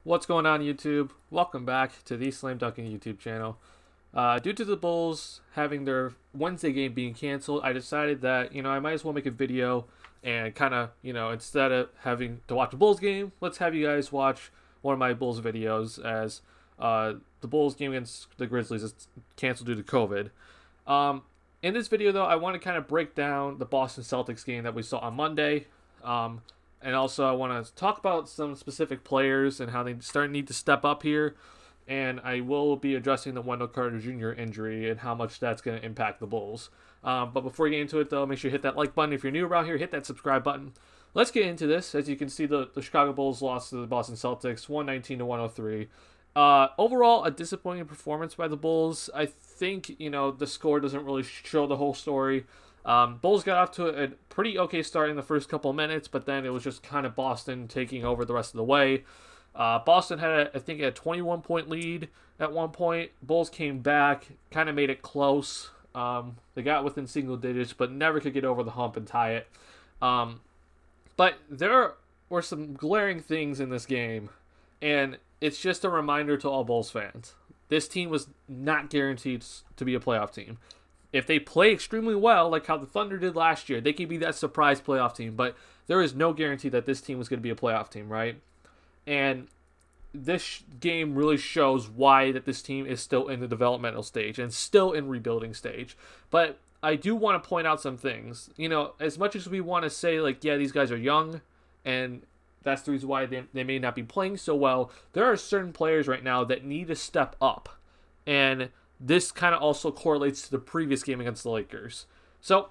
What's going on, YouTube? Welcome back to the TheSlamDuncan YouTube channel. Due to the Bulls having their Wednesday game being canceled, I decided that, I might as well make a video and kind of, instead of having to watch a Bulls game, let's have you guys watch one of my Bulls videos as the Bulls game against the Grizzlies is canceled due to COVID. In this video, though, I want to kind of break down the Boston Celtics game that we saw on Monday. And also, I want to talk about some specific players and how they need to step up here. And I will be addressing the Wendell Carter Jr. injury and how much that's going to impact the Bulls. But before we get into it, though, make sure you hit that like button. If you're new around here, hit that subscribe button. Let's get into this. As you can see, the Chicago Bulls lost to the Boston Celtics, 119-103. Overall, a disappointing performance by the Bulls. I think, the score doesn't really show the whole story. Bulls got off to a pretty okay start in the first couple of minutes, but then it was just kind of Boston taking over the rest of the way. Boston had, I think, a 21-point lead at one point. Bulls came back, kind of made it close. They got within single digits, but never could get over the hump and tie it. But there were some glaring things in this game, and it's just a reminder to all Bulls fans. This team was not guaranteed to be a playoff team. If they play extremely well, like how the Thunder did last year, they could be that surprise playoff team. But there is no guarantee that this team was going to be a playoff team, right? And this game really shows why that this team is still in the developmental stage and still in rebuilding stage. But I do want to point out some things. As much as we want to say, like, yeah, these guys are young, and that's the reason why they may not be playing so well, there are certain players right now that need to step up. And this kind of also correlates to the previous game against the Lakers. So,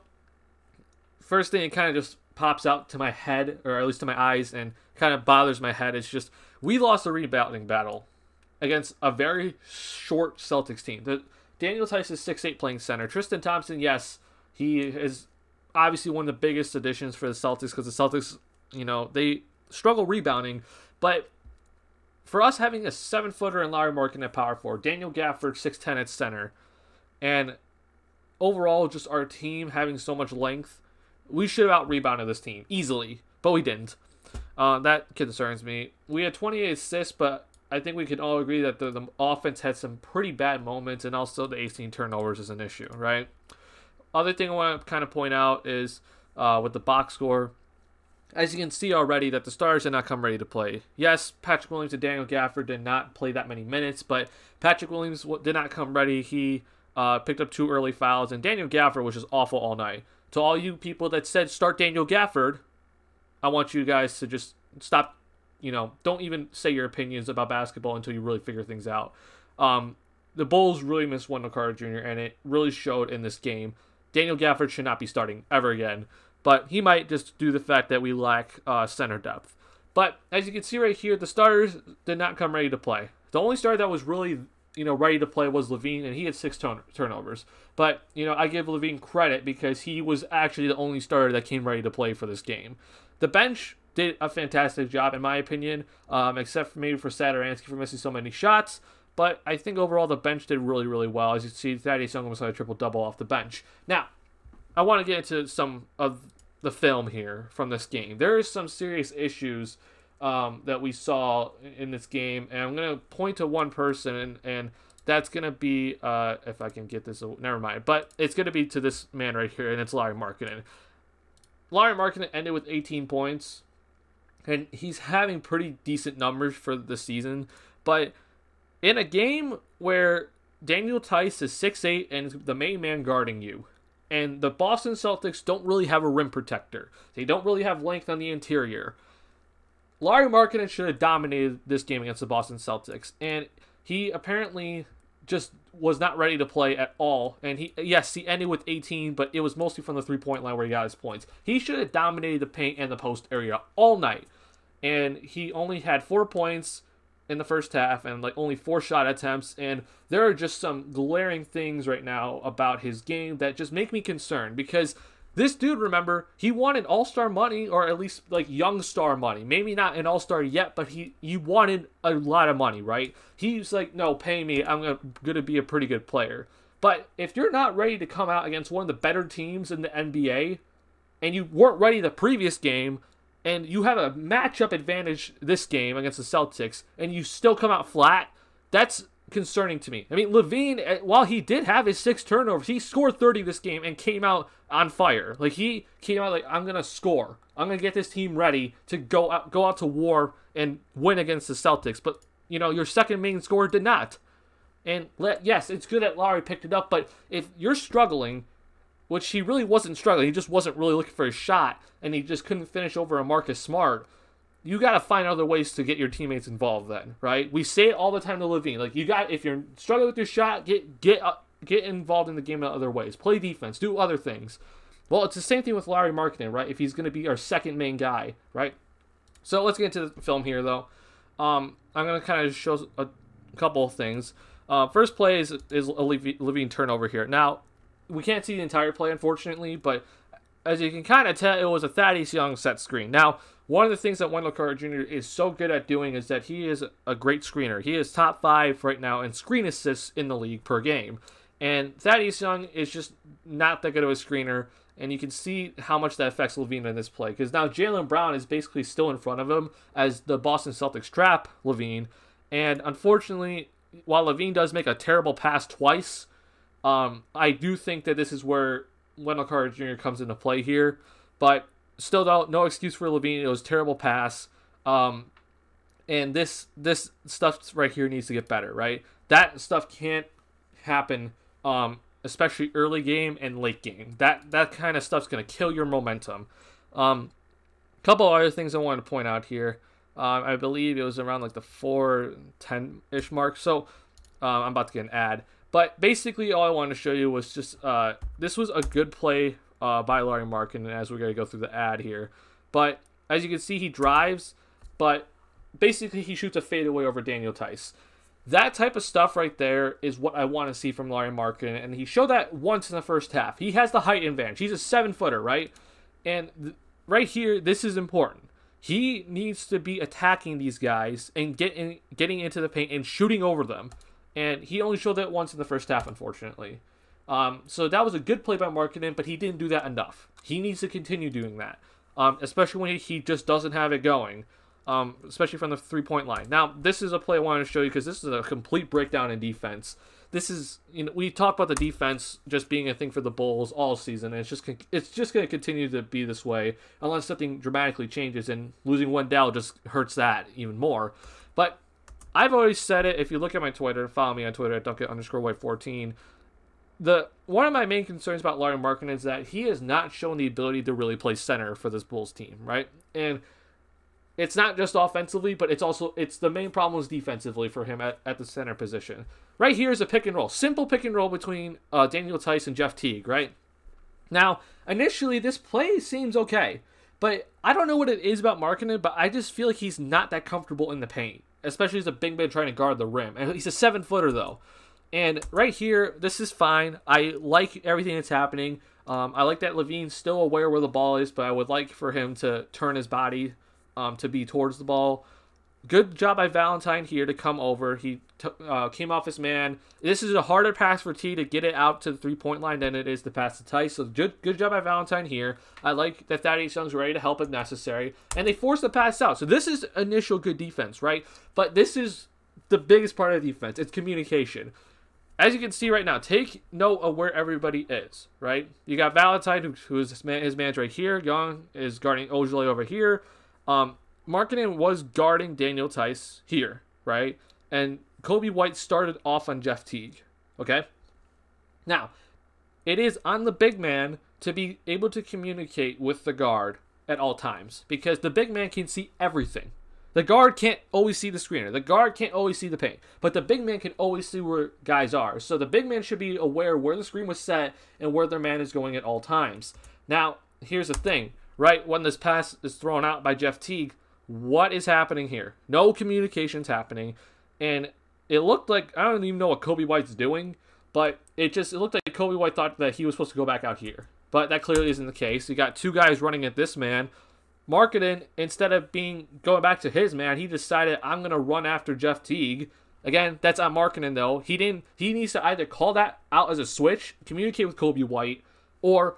first thing that kind of just pops out to my head, or at least to my eyes, and kind of bothers my head, is just we lost a rebounding battle against a very short Celtics team. Daniel Theis is 6'8", playing center. Tristan Thompson, yes, he is obviously one of the biggest additions for the Celtics because the Celtics, they struggle rebounding, but for us having a 7-footer in Lauri Markkanen at power forward, Daniel Gafford 6'10" at center, and overall just our team having so much length, we should have out-rebounded this team easily, but we didn't. That concerns me. We had 28 assists, but I think we can all agree that the offense had some pretty bad moments, and also the 18 turnovers is an issue, right? Other thing I want to kind of point out is with the box score. As you can see already, that the starters did not come ready to play. Yes, Patrick Williams and Daniel Gafford did not play that many minutes, but Patrick Williams did not come ready. He picked up 2 early fouls, and Daniel Gafford was just awful all night. To all you people that said start Daniel Gafford, I want you guys to just stop, don't even say your opinions about basketball until you really figure things out. The Bulls really missed Wendell Carter Jr., and it really showed in this game. Daniel Gafford should not be starting ever again. But he might just due to the fact that we lack center depth. But as you can see right here, the starters did not come ready to play. The only starter that was really, ready to play was Levine, and he had 6 turnovers. But, I give Levine credit because he was actually the only starter that came ready to play for this game. The bench did a fantastic job, in my opinion, except for maybe for Satoransky for missing so many shots. But I think overall the bench did really, really well. As you can see, Thaddeus Young almost had a triple-double off the bench. Now, I want to get into some of the film here from this game. There is some serious issues that we saw in this game, and I'm going to point to one person, and that's going to be, if I can get this, never mind, but it's going to be to this man right here, and it's Lauri Markkanen. Lauri Markkanen ended with 18 points, and he's having pretty decent numbers for the season, but in a game where Daniel Theis is 6'8" and is the main man guarding you, and the Boston Celtics don't really have a rim protector. They don't really have length on the interior. Lauri Markkanen should have dominated this game against the Boston Celtics. And he apparently just was not ready to play at all. And he ended with 18, but it was mostly from the three-point line where he got his points. He should have dominated the paint and the post area all night. And he only had 4 points in the first half and only 4 shot attempts, and there are just some glaring things right now about his game that just make me concerned because this dude, remember, he wanted all-star money, or at least young star money. Maybe not an all-star yet, but he wanted a lot of money, right? He's like, no, pay me, I'm gonna be a pretty good player. But if you're not ready to come out against one of the better teams in the NBA, and you weren't ready the previous game, and you have a matchup advantage this game against the Celtics, and you still come out flat, that's concerning to me. I mean, LaVine, while he did have his 6 turnovers, he scored 30 this game and came out on fire. Like, he came out like, I'm going to score. I'm going to get this team ready to go out to war and win against the Celtics. But, you know, your second main scorer did not. And, yes, it's good that Lowry picked it up, but if you're struggling, which he really wasn't struggling, he just wasn't really looking for a shot, and he just couldn't finish over a Marcus Smart, you got to find other ways to get your teammates involved then, right? We say it all the time to LaVine. Like, if you're struggling with your shot, get involved in the game in other ways. Play defense. Do other things. Well, it's the same thing with Lauri Markkanen, right? If he's going to be our second main guy, right? So let's get into the film here, though. I'm going to kind of show a couple of things. First play is a LaVine turnover here. Now, we can't see the entire play, unfortunately, but as you can kind of tell, it was a Thaddeus Young set screen. Now, one of the things that Wendell Carter Jr. is so good at doing is that he is a great screener. He is top 5 right now in screen assists in the league per game. And Thaddeus Young is just not that good of a screener, and you can see how much that affects LaVine in this play. Because now Jaylen Brown is basically still in front of him as the Boston Celtics trap LaVine. And unfortunately, while LaVine does make a terrible pass twice, I do think that this is where Wendell Carter Jr. comes into play here. But still, though, no excuse for LaVine. It was a terrible pass. And this stuff right here needs to get better, right? That stuff can't happen, especially early game and late game. That kind of stuff's going to kill your momentum. Couple other things I wanted to point out here. I believe it was around like the 4:10-ish mark. So I'm about to get an ad. But basically, all I wanted to show you was just this was a good play by Lauri Markkanen as we're going to go through the ad here. But as you can see, he drives, but basically he shoots a fadeaway over Daniel Theis. That type of stuff right there is what I want to see from Lauri Markkanen, and he showed that once in the first half. He has the height advantage. He's a 7-footer, right? And right here, this is important. He needs to be attacking these guys and getting into the paint and shooting over them. And he only showed that once in the first half, unfortunately. So that was a good play by Markkanen, but he didn't do that enough. He needs to continue doing that, especially when he just doesn't have it going, especially from the three-point line. Now, this is a play I wanted to show you because this is a complete breakdown in defense. This is, we talked about the defense just being a thing for the Bulls all season, and it's just going to continue to be this way unless something dramatically changes, and losing Wendell just hurts that even more. But I've always said it. If you look at my Twitter, follow me on Twitter at Duncan_White14. One of my main concerns about Lauri Markkanen is that he has not shown the ability to really play center for this Bulls team, right? And it's not just offensively, but it's the main problem is defensively for him at the center position. Right here is a pick and roll. Simple pick and roll between Daniel Theis and Jeff Teague, right? Now, initially, this play seems okay. But I don't know what it is about Markkanen, but I just feel like he's not that comfortable in the paint, especially as a big man trying to guard the rim. And he's a 7-footer, though. And right here, this is fine. I like everything that's happening. I like that LaVine's still aware where the ball is, but I would like for him to turn his body to be towards the ball. Good job by Valentine here to come over. He came off his man. This is a harder pass for T to get it out to the three-point line than it is to pass to Theis. So good job by Valentine here. I like that Thaddeus Young's ready to help if necessary. And they force the pass out. So this is initial good defense, right? But this is the biggest part of the defense. It's communication. As you can see right now, take note of where everybody is, right? You got Valentine, who is his man's right here. Young is guarding Ojale over here. Markkanen was guarding Daniel Theis here, right? And Kobe White started off on Jeff Teague, okay? Now, it is on the big man to be able to communicate with the guard at all times because the big man can see everything. The guard can't always see the screener. The guard can't always see the paint. But the big man can always see where guys are. So the big man should be aware where the screen was set and where their man is going at all times. Now, here's the thing, right? When this pass is thrown out by Jeff Teague, what is happening here? No communication's happening. And it looked like, I don't even know what Kobe White's doing, but it looked like Kobe White thought that he was supposed to go back out here. But that clearly isn't the case. You got two guys running at this man. Markkanen, instead of going back to his man, he decided, I'm going to run after Jeff Teague. Again, that's on Markkanen, though. He needs to either call that out as a switch, communicate with Kobe White, or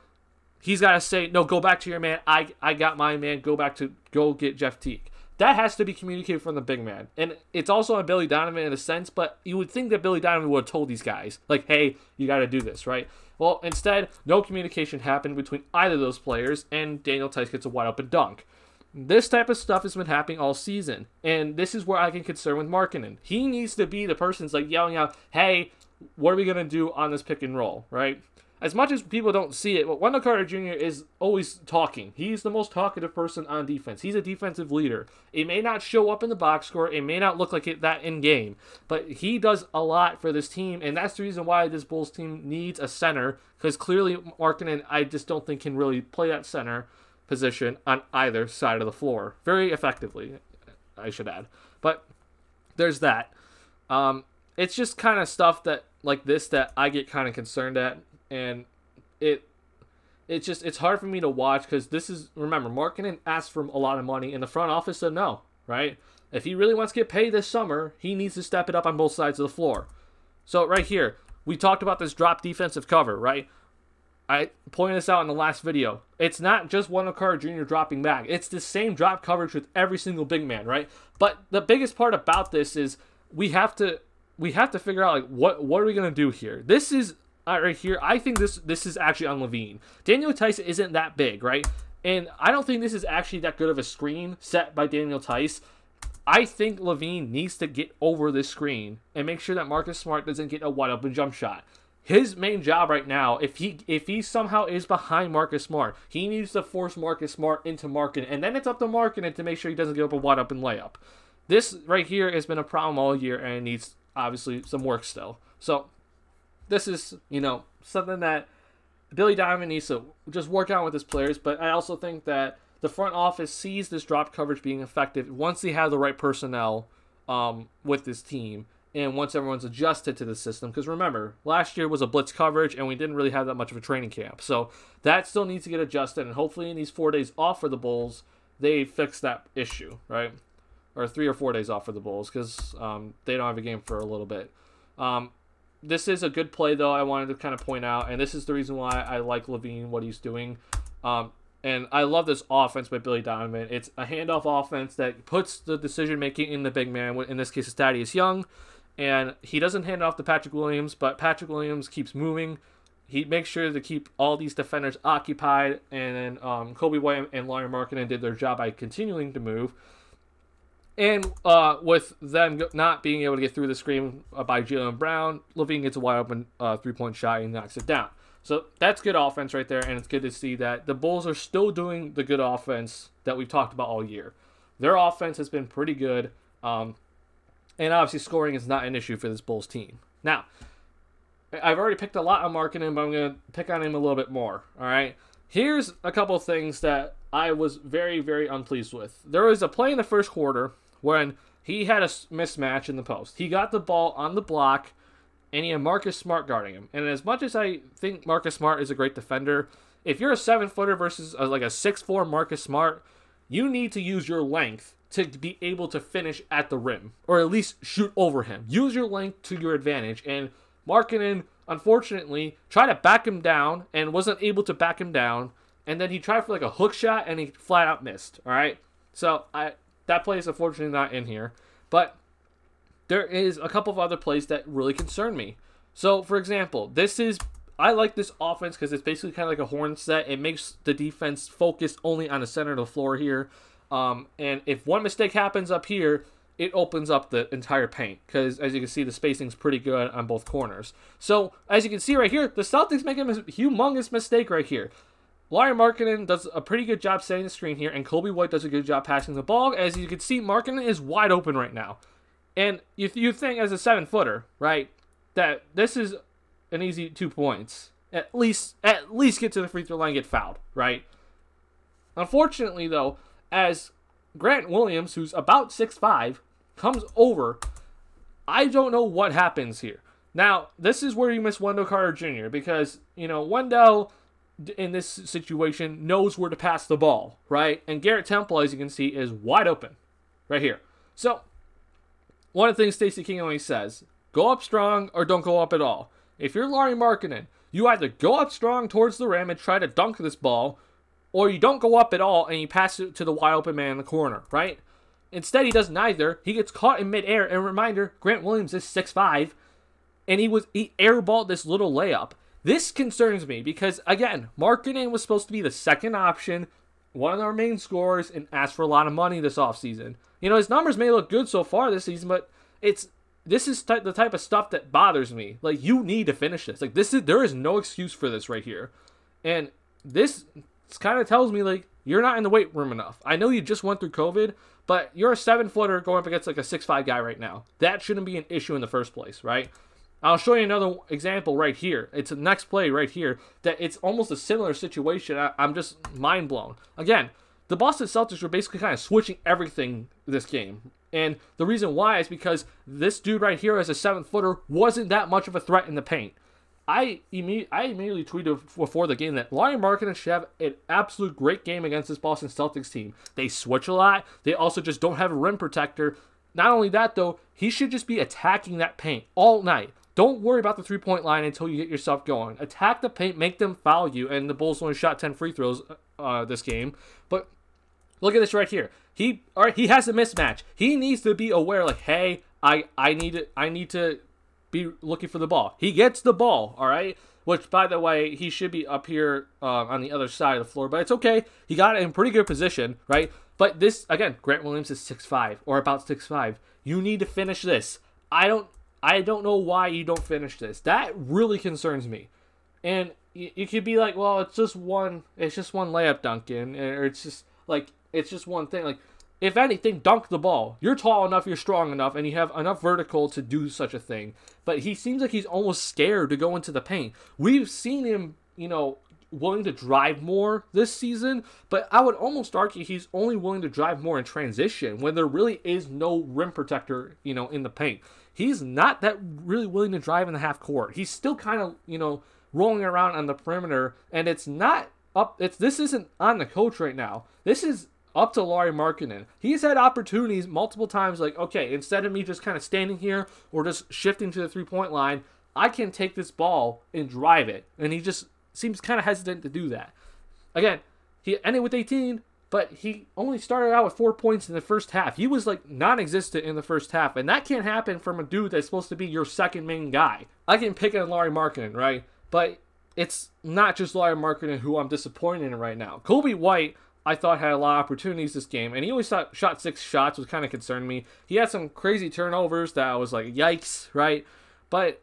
he's got to say, no, go back to your man. I got my man. Go get Jeff Teague. That has to be communicated from the big man. And it's also on Billy Donovan in a sense, but you would think that Billy Donovan would have told these guys, like, hey, you got to do this, right? Well, instead, no communication happened between either of those players, and Daniel Theis gets a wide open dunk. This type of stuff has been happening all season, and this is where I can concern with Markkanen. He needs to be the person that's like yelling out, hey, what are we going to do on this pick and roll, right? As much as people don't see it, but Wendell Carter Jr. is always talking. He's the most talkative person on defense. He's a defensive leader. It may not show up in the box score. It may not look like it that in game. But he does a lot for this team, and that's the reason why this Bulls team needs a center, because clearly Markkanen, I just don't think, can really play that center position on either side of the floor very effectively, I should add. But there's that. It's just kind of stuff that like this that I get kind of concerned at. And it's hard for me to watch because this is, remember, Markkanen asked for a lot of money and the front office said no, right? If he really wants to get paid this summer, he needs to step it up on both sides of the floor. So right here, we talked about this drop defensive cover, right? I pointed this out in the last video. It's not just Wendell Carter Jr. dropping back. It's the same drop coverage with every single big man, right? But the biggest part about this is we have to figure out, like, what are we going to do here? This is right here, I think this is actually on LaVine. Daniel Theis isn't that big, right? And I don't think this is actually that good of a screen set by Daniel Theis. I think LaVine needs to get over this screen and make sure that Marcus Smart doesn't get a wide open jump shot. His main job right now, if he somehow is behind Marcus Smart, he needs to force Marcus Smart into Markkanen, and then it's up to Markkanen to make sure he doesn't give up a wide open layup. This right here has been a problem all year and needs obviously some work still. So this is, something that Billy Donovan needs to just work on with his players. But I also think that the front office sees this drop coverage being effective once they have the right personnel with this team and once everyone's adjusted to the system. Because remember, last year was a blitz coverage and we didn't really have that much of a training camp. So that still needs to get adjusted. And hopefully in these 4 days off for the Bulls, they fix that issue, right? Or 3 or 4 days off for the Bulls because they don't have a game for a little bit. This is a good play, though, I wanted to kind of point out, and this is the reason why I like LaVine, what he's doing. And I love this offense by Billy Donovan. It's a handoff offense that puts the decision-making in the big man. In this case, it's Thaddeus Young, and he doesn't hand it off to Patrick Williams, but Patrick Williams keeps moving. He makes sure to keep all these defenders occupied, and then Kobe White and Lauri Markkanen did their job by continuing to move. And with them not being able to get through the screen by Jaylen Brown, LaVine gets a wide open three-point shot and knocks it down. So that's good offense right there, and it's good to see that the Bulls are still doing the good offense that we've talked about all year. Their offense has been pretty good, and obviously scoring is not an issue for this Bulls team. Now, I've already picked a lot on Markkanen, but I'm going to pick on him a little bit more, all right? Here's a couple of things that I was very, very unpleased with. There was a play in the first quarter when he had a mismatch in the post. He got the ball on the block, and he had Marcus Smart guarding him. And as much as I think Marcus Smart is a great defender, if you're a 7-footer versus like a 6'4" Marcus Smart, you need to use your length to be able to finish at the rim, or at least shoot over him. Use your length to your advantage. And Markkanen, unfortunately, tried to back him down and wasn't able to back him down. And then he tried for like a hook shot, and he flat out missed. All right? So that play is unfortunately not in here. But there is a couple of other plays that really concern me. So, for example, I like this offense because it's basically kind of like a horn set. It makes the defense focus only on the center of the floor here. And if one mistake happens up here, it opens up the entire paint. Because, as you can see, the spacing's pretty good on both corners. So, as you can see right here, the Celtics make a humongous mistake right here. Lauri Markkanen does a pretty good job setting the screen here, and Kobe White does a good job passing the ball. As you can see, Markkanen is wide open right now. And if you think as a 7-footer, right, that this is an easy 2 points, at least get to the free throw line and get fouled, right? Unfortunately, though, as Grant Williams, who's about 6'5", comes over, I don't know what happens here. Now, this is where you miss Wendell Carter Jr. because, Wendell in this situation knows where to pass the ball, right? And Garrett Temple, as you can see, is wide open right here. So, one of the things Stacey King always says, go up strong or don't go up at all. If you're Lauri Markkanen, You either go up strong towards the rim and try to dunk this ball, or you don't go up at all and you pass it to the wide open man in the corner, right? Instead, he does neither. He gets caught in midair. And reminder, Grant Williams is 6'5", and he airballed this little layup. This concerns me because, again, Markkanen was supposed to be the second option, one of our main scorers, and asked for a lot of money this offseason. You know, his numbers may look good so far this season, but this is the type of stuff that bothers me. Like, you need to finish this. Like, there is no excuse for this right here. And this kind of tells me, like, you're not in the weight room enough. I know you just went through COVID, but you're a 7-footer going up against, like, a 6'5" guy right now. That shouldn't be an issue in the first place, right? I'll show you another example right here. It's the next play right here that it's almost a similar situation. I'm just mind blown. Again, the Boston Celtics were basically kind of switching everything this game. And the reason why is because this dude right here as a 7-footer wasn't that much of a threat in the paint. I immediately tweeted before the game that Lauri Markkanen should have an absolute great game against this Boston Celtics team. They switch a lot. They also just don't have a rim protector. Not only that, though, he should just be attacking that paint all night. Don't worry about the three-point line until you get yourself going. Attack the paint, make them foul you, and the Bulls only shot 10 free throws this game. But look at this right here. He has a mismatch. He needs to be aware, like, hey, I need to be looking for the ball. He gets the ball, all right? Which, by the way, he should be up here on the other side of the floor, but it's okay. He got it in pretty good position, right? But this, again, Grant Williams is 6'5", or about 6'5". You need to finish this. I don't know why you don't finish this. That really concerns me. And you could be like, well, it's just one layup, Duncan, or it's just one thing. Like, if anything, dunk the ball. You're tall enough, you're strong enough, and you have enough vertical to do such a thing. But he seems like he's almost scared to go into the paint. We've seen him, willing to drive more this season, but I would almost argue he's only willing to drive more in transition when there really is no rim protector, in the paint. He's not that really willing to drive in the half court. He's still kind of, rolling around on the perimeter, and this isn't on the coach right now. This is up to Lauri Markkanen. He's had opportunities multiple times, like, okay, instead of me just kind of standing here or just shifting to the three-point line, I can take this ball and drive it. And he just seems kind of hesitant to do that. Again, he ended with 18, but he only started out with 4 points in the first half. He was, like, non-existent in the first half, and that can't happen from a dude that's supposed to be your second main guy. I can pick on Lauri Markkanen, right? But it's not just Lauri Markkanen who I'm disappointed in right now. Kobe White, I thought, had a lot of opportunities this game, and he only shot 6 shots, which kind of concerned me. He had some crazy turnovers that I was like, yikes, right? But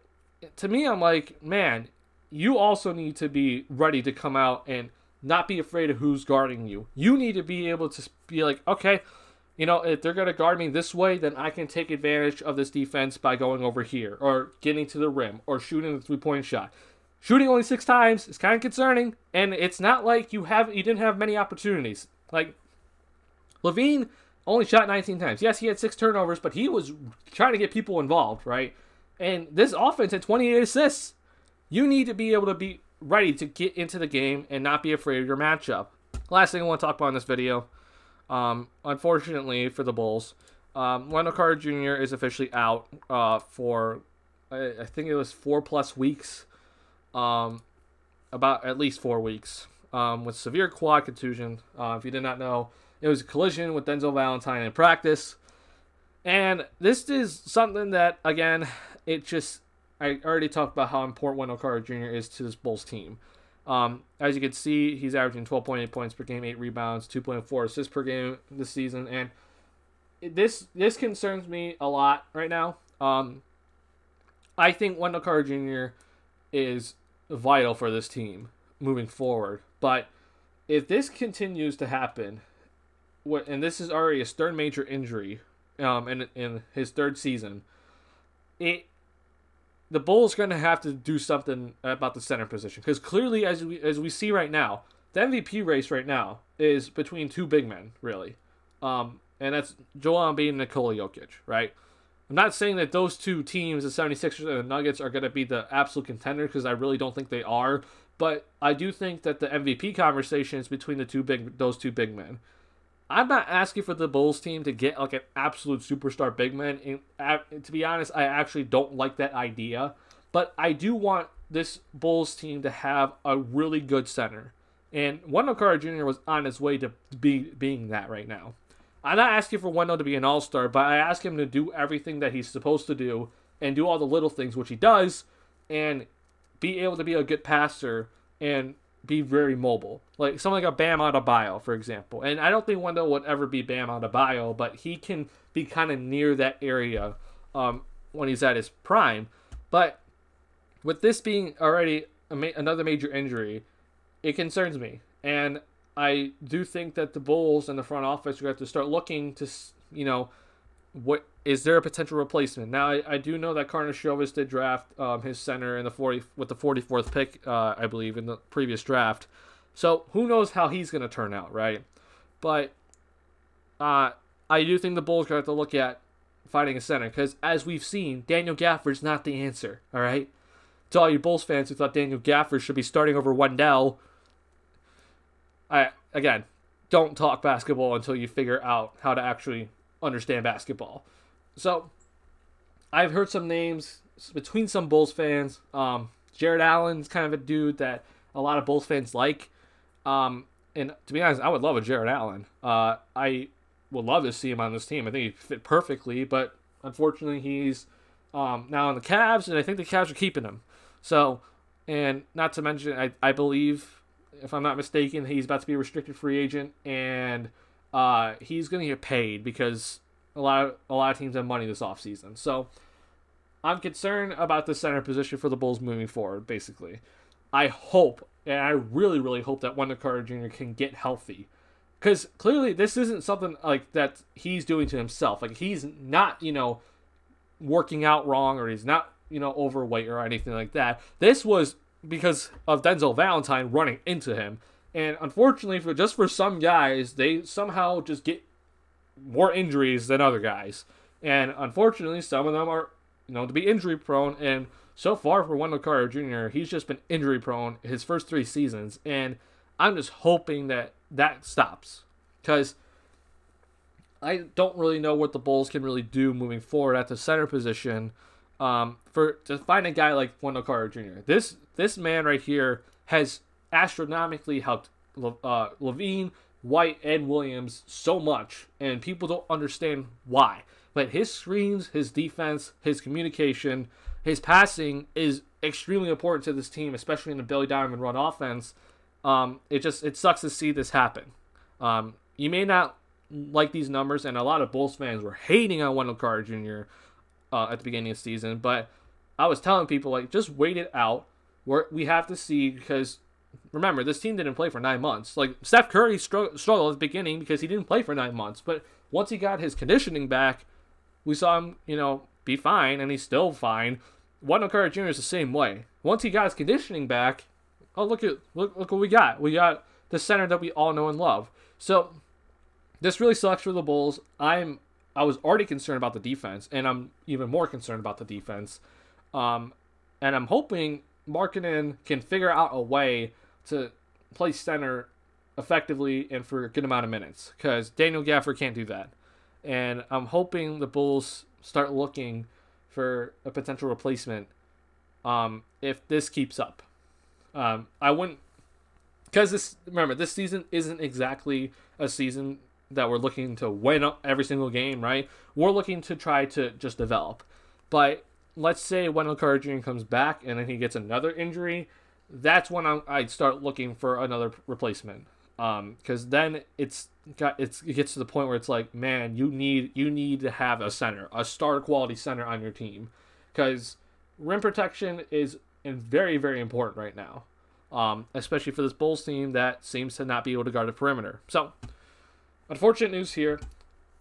to me, I'm like, man, you also need to be ready to come out and not be afraid of who's guarding you. You need to be able to be like, okay, if they're going to guard me this way, then I can take advantage of this defense by going over here or getting to the rim or shooting the three-point shot. Shooting only 6 times is kind of concerning, and it's not like you didn't have many opportunities. Like, LaVine only shot 19 times. Yes, he had 6 turnovers, but he was trying to get people involved, right? And this offense had 28 assists. You need to be able to be ready to get into the game and not be afraid of your matchup. Last thing I want to talk about in this video, unfortunately for the Bulls, Wendell Carter Jr. is officially out for, I think it was 4+ weeks. About at least 4 weeks, with severe quad contusion. If you did not know, it was a collision with Denzel Valentine in practice. And this is something that, again, I already talked about how important Wendell Carter Jr. is to this Bulls team. As you can see, he's averaging 12.8 points per game, 8 rebounds, 2.4 assists per game this season. And this concerns me a lot right now. I think Wendell Carter Jr. is vital for this team moving forward. But if this continues to happen, and this is already his third major injury in his third season, the Bulls are going to have to do something about the center position. Because clearly, as we see right now, the MVP race right now is between 2 big men, really. And that's Joel Embiid and Nikola Jokic, right? I'm not saying that those 2 teams, the 76ers and the Nuggets, are going to be the absolute contender, because I really don't think they are. But I do think that the MVP conversation is between those two big men. I'm not asking for the Bulls team to get like an absolute superstar big man. And to be honest, I actually don't like that idea. But I do want this Bulls team to have a really good center. And Wendell Carter Jr. was on his way to being that right now. I'm not asking for Wendell to be an all-star, but I ask him to do everything that he's supposed to do and do all the little things, which he does, and be able to be a good passer and be very mobile. Like someone like a Bam Adebayo, for example. And I don't think Wendell would ever be Bam Adebayo, but he can be kind of near that area when he's at his prime. But with this being already another major injury, it concerns me. And I do think that the Bulls and the front office are going to have to start looking to, what is there a potential replacement? Now, I do know that Karnisovas did draft his center in with the 44th pick, I believe, in the previous draft. So who knows how he's going to turn out, right? But I do think the Bulls are going to have to look at finding a center because, as we've seen, Daniel Gafford's not the answer, all right? To all you Bulls fans who thought Daniel Gafford should be starting over Wendell, again, don't talk basketball until you figure out how to actually understand basketball. So, I've heard some names between some Bulls fans. Jared Allen's kind of a dude that a lot of Bulls fans like. And to be honest, I would love a Jared Allen. I would love to see him on this team. I think he'd fit perfectly, but unfortunately he's now on the Cavs, and I think the Cavs are keeping him. So, and not to mention, I believe, if I'm not mistaken, he's about to be a restricted free agent, and he's going to get paid because a lot of teams have money this offseason. So I'm concerned about the center position for the Bulls moving forward, basically. I hope, and I really, really hope that Wendell Carter Jr. can get healthy. Because clearly this isn't something like that he's doing to himself. Like he's not, working out wrong, or he's not, overweight or anything like that. This was because of Denzel Valentine running into him. And unfortunately, for some guys, they somehow just get more injuries than other guys. And unfortunately, some of them are, to be injury prone. And so far for Wendell Carter Jr., he's just been injury prone his first 3 seasons. And I'm just hoping that stops. Because I don't really know what the Bulls can really do moving forward at the center position to find a guy like Wendell Carter Jr. This man right here has astronomically helped Levine, White, and Williams so much, and people don't understand why. But his screens, his defense, his communication, his passing is extremely important to this team, especially in the Billy Donovan run offense. It sucks to see this happen. You may not like these numbers, and a lot of Bulls fans were hating on Wendell Carter Jr. At the beginning of the season, but I was telling people, just wait it out. We have to see, because remember, this team didn't play for 9 months. Like, Steph Curry struggled at the beginning because he didn't play for 9 months, but once he got his conditioning back, we saw him, be fine, and he's still fine. Wendell Carter Jr. is the same way. Once he got his conditioning back, look what we got. We got the center that we all know and love. So this really sucks for the Bulls. I was already concerned about the defense, and I'm even more concerned about the defense. And I'm hoping Markkanen can figure out a way to play center effectively and for a good amount of minutes, because Daniel Gafford can't do that. And I'm hoping the Bulls start looking for a potential replacement if this keeps up. I wouldn't, because this season isn't exactly a season that we're looking to win every single game, right? We're looking to try to just develop. But let's say Wendell Carter Jr. comes back and then he gets another injury. That's when I'd start looking for another replacement. Because then it gets to the point where it's like, man, you need to have a center, a star quality center on your team, because rim protection is very, very important right now, especially for this Bulls team that seems to not be able to guard the perimeter. So, unfortunate news here.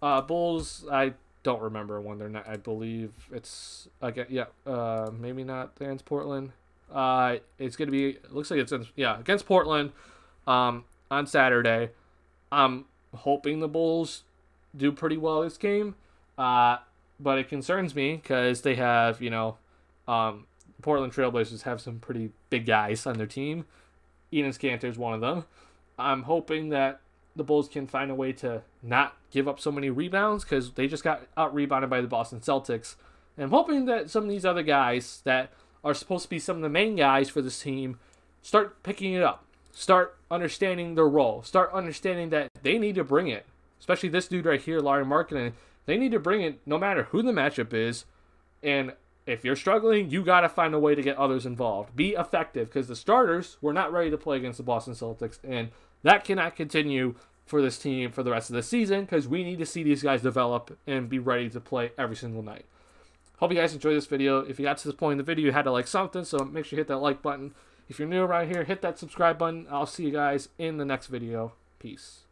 Bulls, I don't remember when they're not. I believe it's maybe not against Portland. It's gonna be. It looks like it's against Portland. On Saturday. I'm hoping the Bulls do pretty well this game, but it concerns me because they have, Portland Trailblazers have some pretty big guys on their team. Enes Kanter is one of them. I'm hoping that the Bulls can find a way to not give up so many rebounds, because they just got out-rebounded by the Boston Celtics. And I'm hoping that some of these other guys that are supposed to be some of the main guys for this team, start picking it up. Start understanding their role. Start understanding that they need to bring it. Especially this dude right here, Larry Markkinen. They need to bring it no matter who the matchup is. And if you're struggling, you got to find a way to get others involved. Be effective, because the starters were not ready to play against the Boston Celtics. And that cannot continue for this team for the rest of the season, because we need to see these guys develop and be ready to play every single night. Hope you guys enjoyed this video. If you got to this point in the video, you had to like something, so make sure you hit that like button. If you're new around here, hit that subscribe button. I'll see you guys in the next video. Peace.